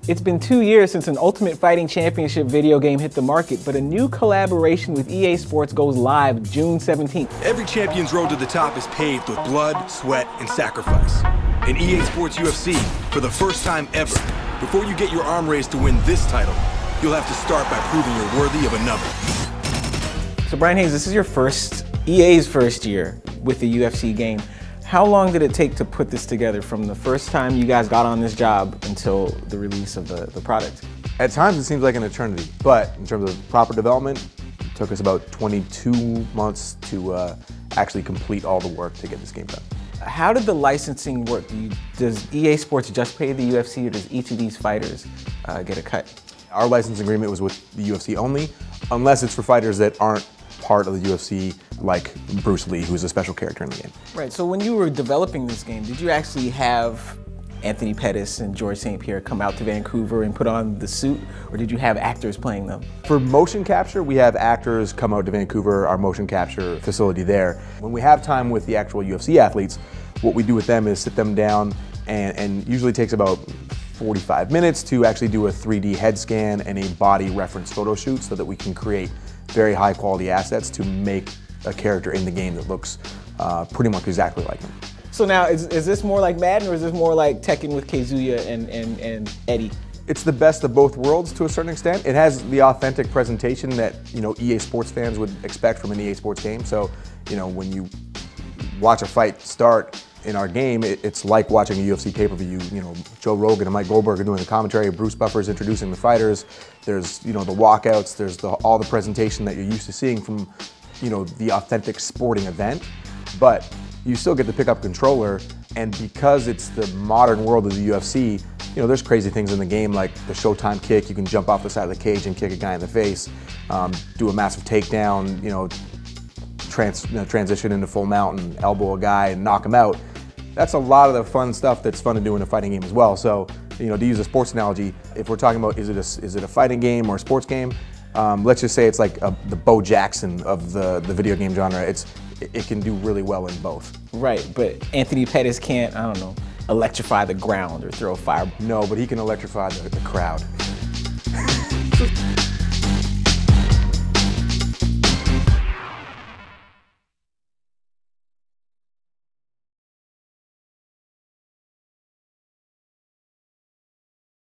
It's been 2 years since an Ultimate Fighting Championship video game hit the market, but a new collaboration with EA Sports goes live June 17th. Every champion's road to the top is paved with blood, sweat, and sacrifice. In EA Sports UFC, for the first time ever, before you get your arm raised to win this title, you'll have to start by proving you're worthy of another. So Brian Hayes, this is your EA's first year with the UFC game. How long did it take to put this together from the first time you guys got on this job until the release of the product? At times it seems like an eternity, but in terms of proper development, it took us about 22 months to actually complete all the work to get this game done. How did the licensing work? Does EA Sports just pay the UFC, or does each of these fighters get a cut? Our license agreement was with the UFC only, unless it's for fighters that aren't part of the UFC, like Bruce Lee, who's a special character in the game. Right, so when you were developing this game, did you actually have Anthony Pettis and George St. Pierre come out to Vancouver and put on the suit, or did you have actors playing them? For motion capture, we have actors come out to Vancouver, our motion capture facility there. When we have time with the actual UFC athletes, what we do with them is sit them down, and usually takes about 45 minutes to actually do a 3D head scan and a body reference photo shoot so that we can create very high quality assets to make a character in the game that looks pretty much exactly like him. So now, is this more like Madden, or is this more like Tekken with Kazuya and Eddie? It's the best of both worlds to a certain extent. It has the authentic presentation that EA Sports fans would expect from an EA Sports game. So when you watch a fight start in our game, it's like watching a UFC pay-per-view. Joe Rogan and Mike Goldberg are doing the commentary, Bruce Buffer's introducing the fighters, there's the walkouts, there's all the presentation that you're used to seeing from the authentic sporting event, but you still get to pick up a controller, and because it's the modern world of the UFC, there's crazy things in the game like the Showtime kick. You can jump off the side of the cage and kick a guy in the face, do a massive takedown, transition into full mount and elbow a guy and knock him out. That's a lot of the fun stuff that's fun to do in a fighting game as well. So, to use a sports analogy, if we're talking about is it a fighting game or a sports game, let's just say it's like the Bo Jackson of the video game genre. It can do really well in both. Right, but Anthony Pettis can't, electrify the ground or throw a fire. No, but he can electrify the crowd.